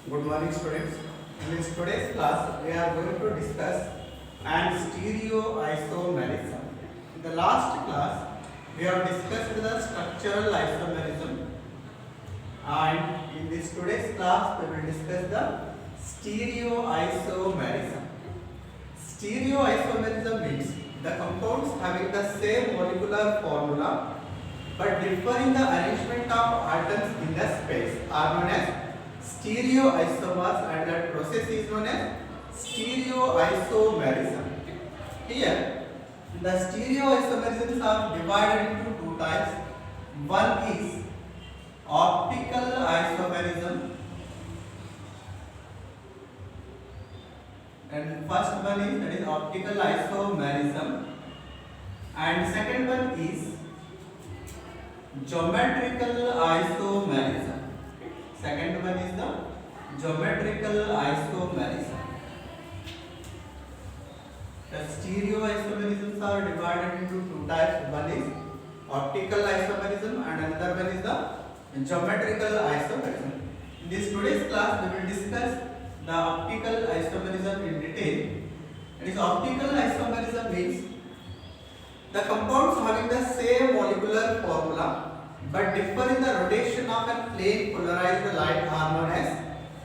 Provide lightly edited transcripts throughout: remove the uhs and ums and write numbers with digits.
Good morning, students. In this today's class, we are going to discuss and stereoisomerism. In the last class, we have discussed the structural isomerism, and in this today's class, we will discuss the stereoisomerism. Stereoisomerism means the compounds having the same molecular formula but differ in the arrangement of atoms in the space are known as stereoisomers, and that process is known as stereoisomerism. Here, the stereoisomerisms are divided into two types. One is optical isomerism, and first one is that is optical isomerism, and second one is geometrical isomerism. Second one is the geometrical isomerism. The stereoisomerisms are divided into two types. One is optical isomerism and another one is the geometrical isomerism. In this today's class, we will discuss the optical isomerism in detail. It is optical isomerism means the compounds having the same molecular formula but differ in the rotation of a plane polarized light are known as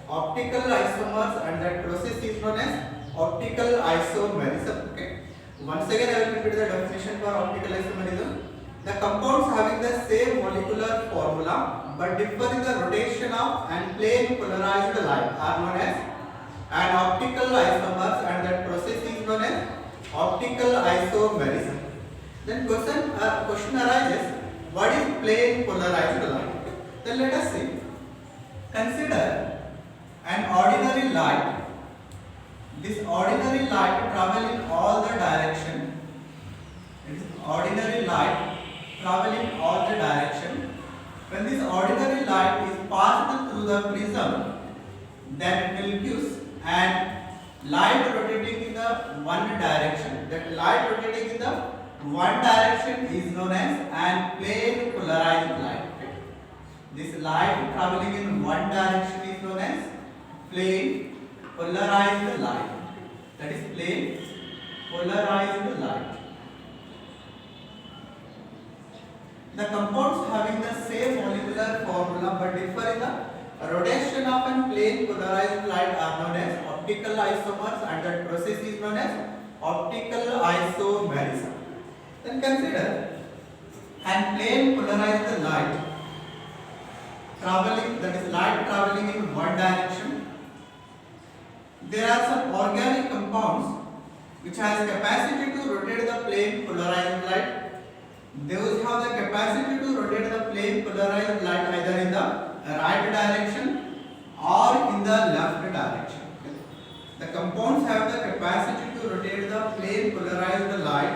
optical isomers, and that process is known as optical isomerism. Okay. Once again, I will repeat the definition for optical isomerism. The compounds having the same molecular formula but differ in the rotation of and plane polarized light are known as an optical isomers, and that process is known as optical isomerism. Then question arises, what is plane polarized light? Then let us see. Consider an ordinary light. This ordinary light travel in all the direction. It is ordinary light travel in all the direction. When this ordinary light is passed through the prism, then it will give an light rotating in the one direction. That light rotating in the one direction is known as an plane polarized light. This light traveling in one direction is known as plane polarized light. That is plane polarized light. The compounds having the same molecular formula but differ in the rotation of an plane polarized light are known as optical isomers, and that process is known as optical isomerism. Then consider an plane polarized light traveling, that is light traveling in one direction. There are some organic compounds which has capacity to rotate the plane polarized light. Those have the capacity to rotate the plane polarized light either in the right direction or in the left direction. The compounds have the capacity to rotate the plane polarized light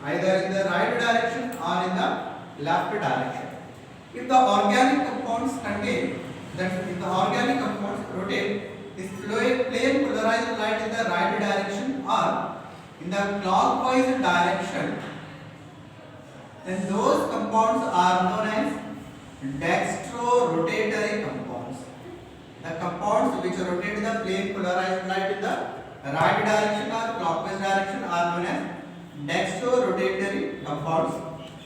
either in the right direction or in the left direction. If the organic compounds contain, that if the organic compounds rotate this plane polarized light in the right direction or in the clockwise direction, then those compounds are known as dextro-rotatory compounds. The compounds which rotate the plane polarized light in the right direction or clockwise direction are known as dextro-rotatory compounds,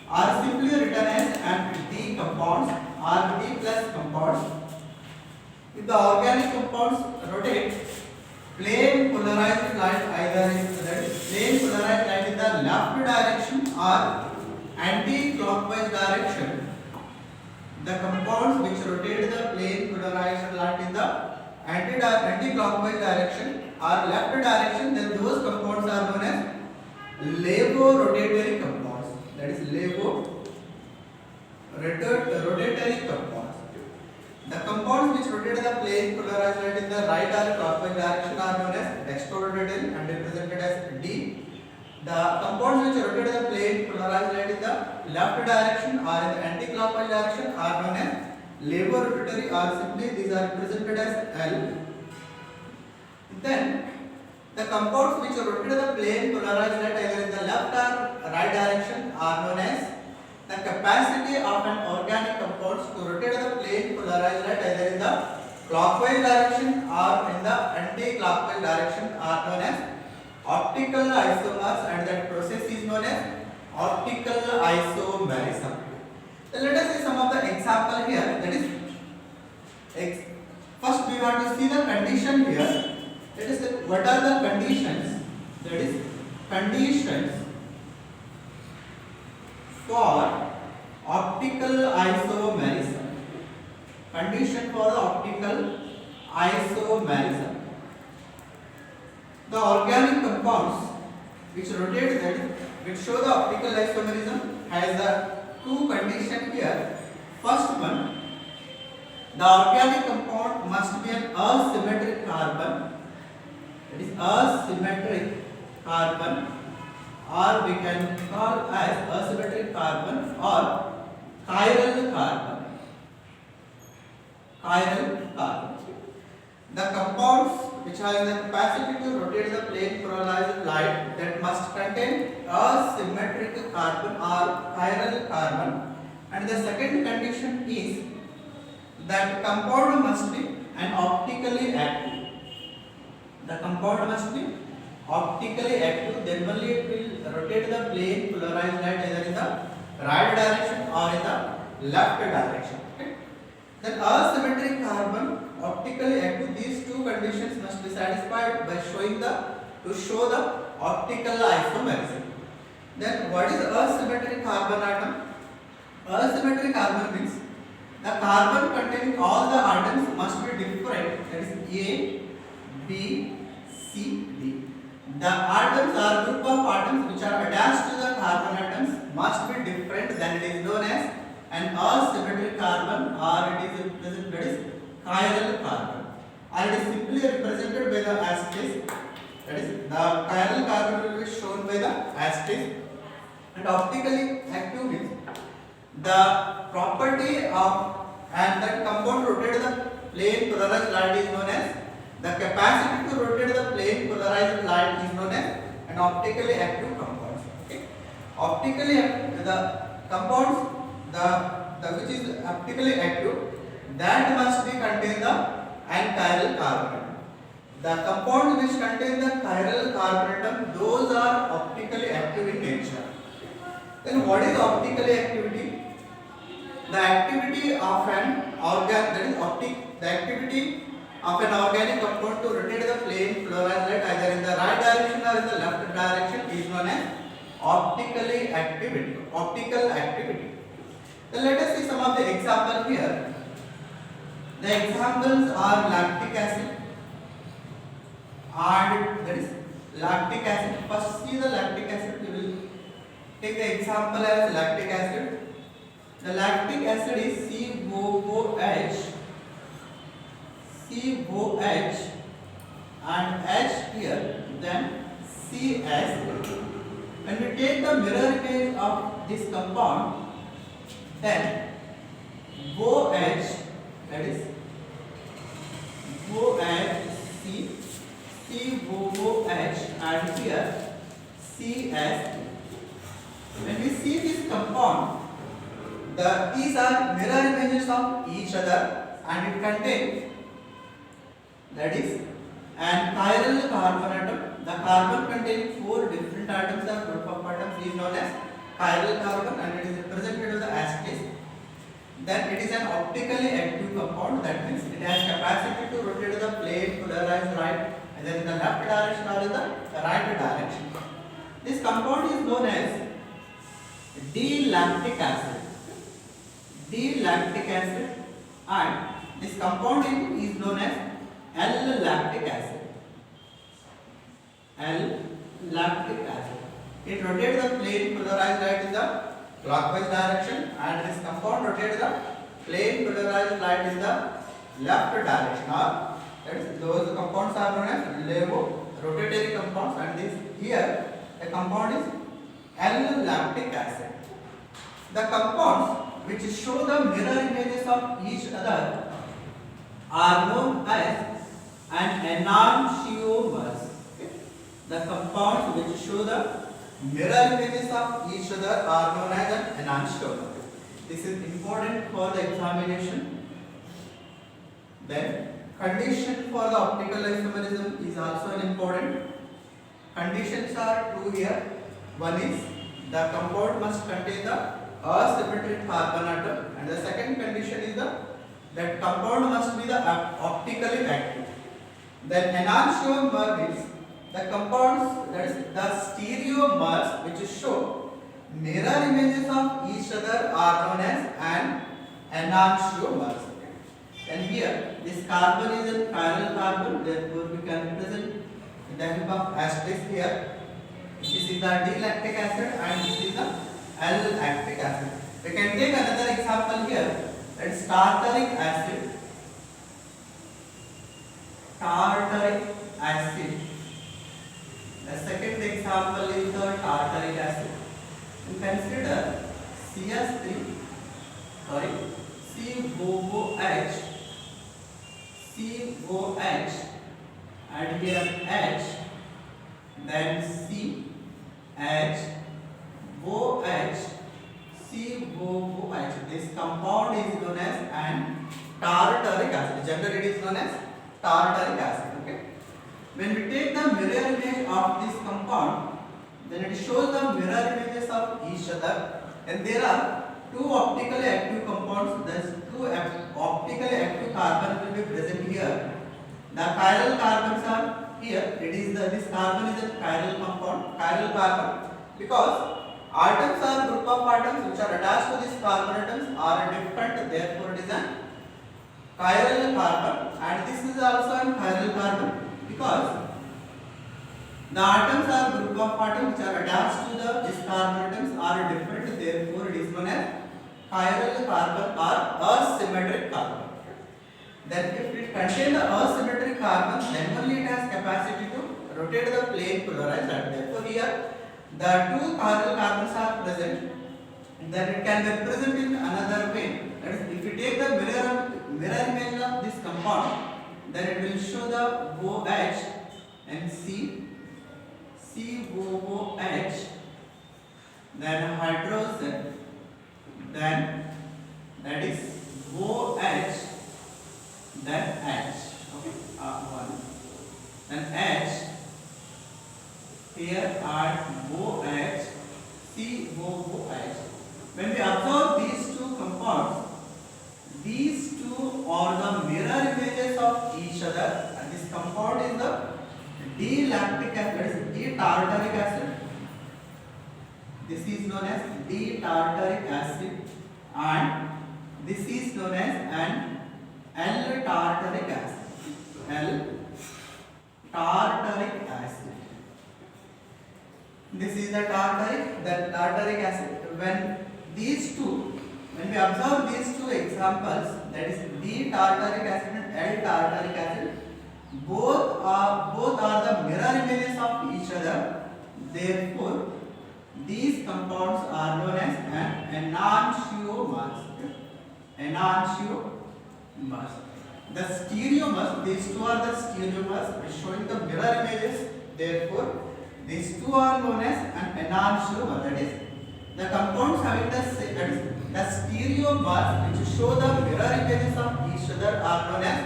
are simply written as D compounds or D plus compounds. If the organic compounds rotate plane polarized light either in the left direction or anti-clockwise direction, the compounds which rotate the plane polarized light in the anti-clockwise direction or left direction, then those compounds are known as levorotatory compounds. That is levorotatory compounds. The compounds which rotate the plane polarized light in the right or clockwise direction are known as dextrorotatory and represented as D. The compounds which rotate the plane polarized light in the left direction or in the anti-clockwise direction are known as levorotatory, or simply these are represented as L. Then the compounds which rotate the plane polarized light either in the left or right direction are known as the capacity of an organic compounds to rotate the plane polarized light either in the clockwise direction or in the anti-clockwise direction are known as optical isomers, and that process is known as optical isomerism. So let us see some of the example here. That is, first we want to see the condition here. That is, what are the conditions? That is, conditions for optical isomerism. Condition for the optical isomerism. The organic compounds which rotate, that is, which show the optical isomerism, has the two conditions here. First one, the organic compound must be an asymmetric carbon. It is asymmetric carbon, or we can call as asymmetric carbon or chiral carbon. Chiral carbon. The compounds which have the capacity to rotate the plane polarized light, that must contain asymmetric carbon or chiral carbon. And the second condition is that compound must be an optically active. The compound must be optically active, then only it will rotate the plane polarized light either in the right direction or in the left direction. Okay? Then asymmetric carbon, optically active, these two conditions must be satisfied by to show the optical isomerism. Then what is asymmetric carbon atom? Asymmetric carbon means the carbon containing all the atoms must be different. That is A, B, C, D. The atoms or group of atoms which are attached to the carbon atoms must be different, then it is known as an asymmetric carbon, or it is represented as chiral carbon, or it is simply represented by the asterisk. That is, the chiral carbon will be shown by the asterisk. And optically active means the property of, and that compound rotate the plane polarized light is known as, the capacity to rotate the plane polarized light is known as an optically active compound. Okay? Optically active, the compounds, the which is optically active, that must be contain the chiral carbon. The compounds which contain the chiral carbon atom, those are optically active in nature. Then what is optically activity? The activity of an the activity of an organic compound to rotate the plane polarized light either in the right direction or in the left direction is known as optically activity. Optical activity. Then let us see some of the examples here. The examples are lactic acid, and that is lactic acid. First see the lactic acid. We will take the example as lactic acid. The lactic acid is COOH, and H here, then CS. When we take the mirror image of this compound, then OH, that is OH, COOH, and here CS. When we see this compound, these are mirror images of each other, and it contains, that is, an chiral carbon atom. The carbon containing 4 different atoms or group of atoms is known as chiral carbon, and it is represented with the asterisk. Then it is an optically active compound. That means it has capacity to rotate the plane polarized light either in the left direction or in the right direction. This compound is known as D-lactic acid. D-lactic acid, and this compound is known as L-lactic acid. L-lactic acid. It rotates the plane polarized light in the clockwise direction, and this compound rotates the plane polarized light in the left direction. Or that is, those compounds are known as levo rotatory compounds, and this here the compound is L-lactic acid. The compounds which show the mirror images of each other are known as an enantiomers. The compounds which show the mirror images of each other are known as an enantiomer. This is important for the examination. Then condition for the optical isomerism is also an important. Conditions are two here. One is the compound must contain the asymmetric carbon atom, and the second condition is that compound must be the optically active. Then enantiomer is the compounds, that is the stereomers which show mirror images of each other are known as an enantiomers. And here this carbon is a chiral carbon, therefore we can represent the help of asterisk here. This is the D-lactic acid and this is the L-lactic acid. We can take another example here, that is tartaric acid. Tartaric acid. The second example is the tartaric acid. You consider CS3, sorry, COOH, COH, and here H, then C, H, OH, COOH. This compound is known as an tartaric acid. Generally it is known as tartaric acid. Okay. When we take the mirror image of this compound, then it shows the mirror images of each other, and there are two optically active compounds. Thus, two optically active carbon will be present here. The chiral carbons are here. It is this carbon is a chiral compound, chiral carbon, because atoms are group of atoms which are attached to these carbon atoms are different. Therefore, it is a chiral carbon, and this is also a chiral carbon because the atoms are group of atoms which are attached to these carbon atoms are different. Therefore, it is known as chiral carbon or asymmetric carbon. Then, if it contains the asymmetric carbon, then only it has capacity to rotate the plane polarized atom. Therefore, here the two chiral carbons are present. Then it can be represented in another way. That is, if you take the mirror image of this compound, then it will show the OH and C, COOH, then hydrogen, then that is OH, then H. Okay, one. Then H. Here are OH, COOH. When we observe these two compounds, these two are the mirror images of each other, and this compound is the D-lactic acid, that is D-tartaric acid. This is known as D-tartaric acid, and this is known as an L-tartaric acid. L-tartaric acid. This is the tartaric acid. When we observe these two examples, that is D-tartaric acid and L-tartaric acid, both are the mirror images of each other. Therefore, these compounds are known as an enantiomers. Enantiomers. The stereomers, these two are the stereomers showing the mirror images. Therefore, these two are known as an enantiomer. That is, the compounds having the stereomers which show the mirror images of each other are known as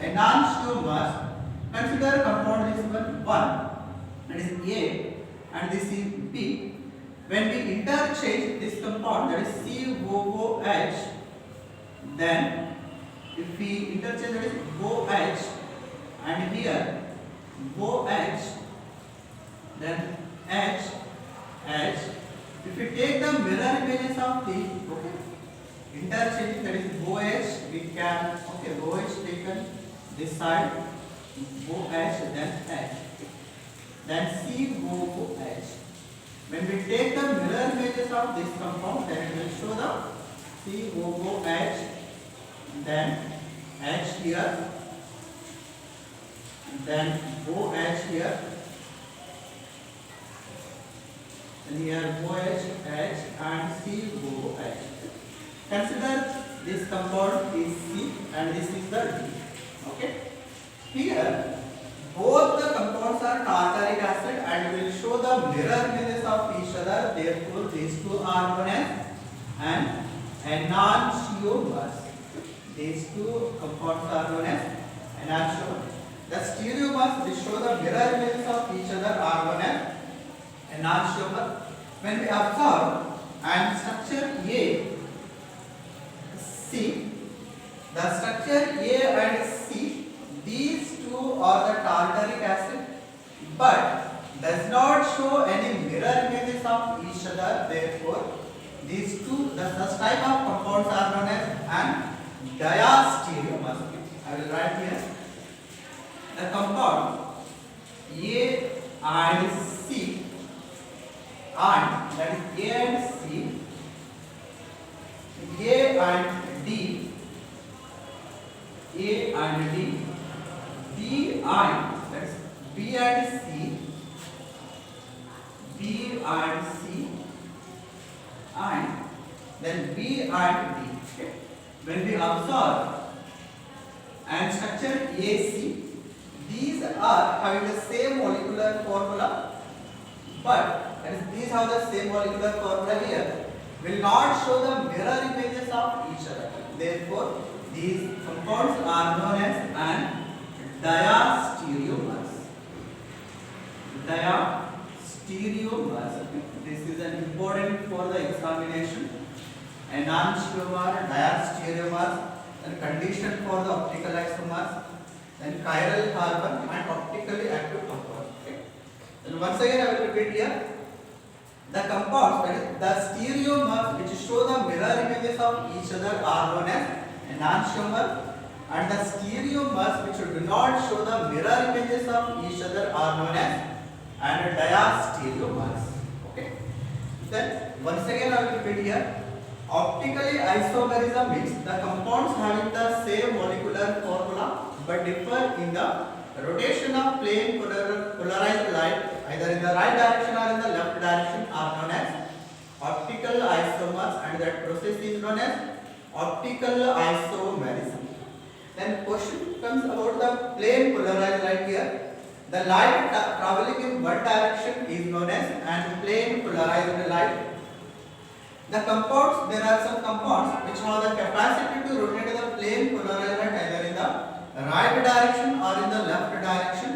enantiomers. Consider compound this one, that is A, and this is B. When we interchange this compound, that is COOH, then if we interchange, that is OH, and here OH, then H. If we take the mirror images of the interchange, that is OH, we can OH taken this side, OH, then H, then COOH. When we take the mirror images of this compound, then it will show the COOH, then H here, then OH here, and here OH, H, and COOH. Consider this compound is C and this is the D. Okay. Here, both the compounds are tartaric acid and will show the mirror images of each other. Therefore, these two are known as an enantiomers. These two compounds are known as enantiomers. The stereomers which show the mirror images of each other are known as enantiomer. When we observe and structure A, C, the structure A and C, these two are the tartaric acid, but does not show any mirror images of each other. Therefore, these two, the such type of compounds are known as an diastereomers. I will write here. The compound A and C, and that is A and C, A and D, A and D, B and that is B and C, B and C, and then B and D. Okay. When we observe and structure AC, these are having the same molecular formula, but that is these have the same molecular formula here, will not show the mirror images of each other. Therefore, these compounds are known as an diastereomers. Diastereomers. This is an important for the examination. Enantiomer, diastereomers, and condition for the optical isomers, then chiral carbon and optically active compounds. Okay. And once again I will repeat here. The compounds, that is the stereomers which show the mirror images of each other are known as enantiomer, and the stereomers which do not show the mirror images of each other are known as diastereomers. Okay. Then once again I will repeat here. Optically isomerism means the compounds having the same molecular formula but differ in the rotation of plane polarized light either in the right direction or in the left direction are known as optical isomers, and that process is known as optical isomerism. Then question comes about the plane polarized light here. The light traveling in one direction is known as and plane polarized light. The compounds, there are some compounds which have the capacity to rotate the plane polarized light either in the right direction or in the left direction.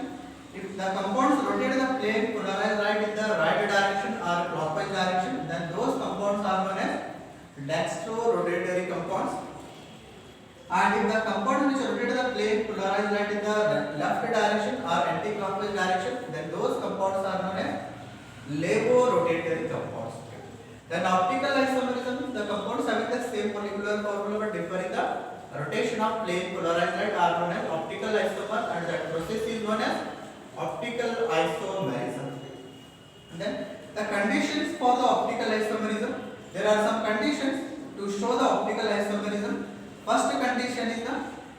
If the compounds rotate the plane polarized light in the right direction or clockwise direction, then those compounds are known as dextro-rotatory compounds. And if the compounds which rotate the plane polarized light in the left direction or anti-clockwise direction, then those compounds are known as levo-rotatory compounds. Then optical isomerism, the compounds having the same molecular formula but differ in the rotation of plane polarized light are known as optical isomers, and that process is known as optical isomerism. And then the conditions for the optical isomerism, there are some conditions to show the optical isomerism. First condition is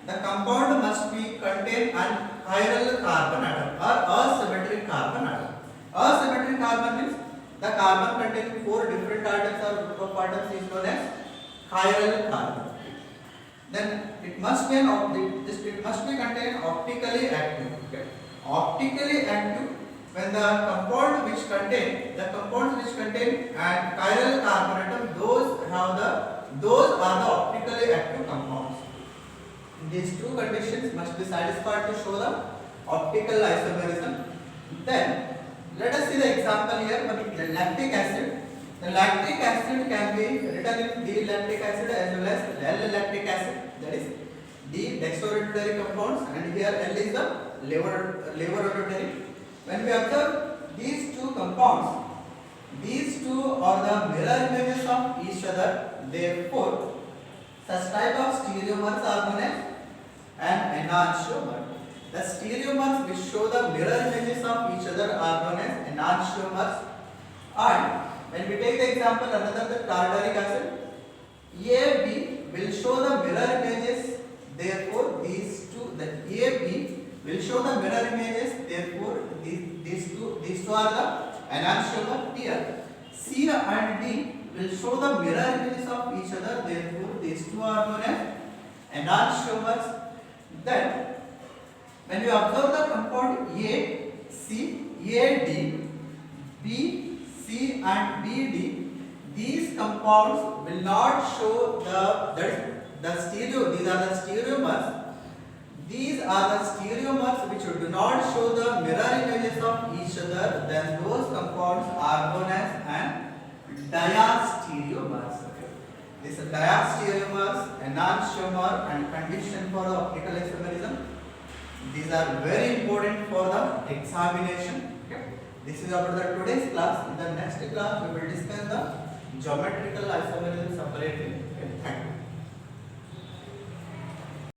the compound must be contain an chiral carbon atom or asymmetric carbon atom. Asymmetric carbon means the carbon containing 4 different atoms or group of atoms is known as chiral carbon. Then it must be contain optically active. Okay. Optically active, when the compounds which contain and chiral carbon atom, those are the optically active compounds. These two conditions must be satisfied to show the optical isomerism. Then let us see the example here. The lactic acid. The lactic acid can be written in D-lactic acid as well as L-lactic acid. That is D dextrorotatory compounds, and here L is the levorotatory. When we observe these two compounds, these two are the mirror images of each other. Therefore, such type of stereomers are known as an enantiomer. The stereomers which show the mirror images of each other are known as enantiomers. And when we take the example another the tartaric acid, AB will show the mirror images. Therefore, these two, the AB will show the mirror images. Therefore, these two are the enantiomer. Here, C and D will show the mirror images of each other. Therefore, these two are known as enantiomers. Then, when you observe the compound A, C, A, D, B, C and B, D, these compounds will not show these are the stereomers. These are the stereomers which do not show the mirror images of each other. Then those compounds are known as an diastereomers. This diastereomers, enantiomer, and condition for the optical isomerism. These are very important for the examination. Okay. This is about the today's class. In the next class, we will discuss the geometrical isomerism separately. Okay. Thank you.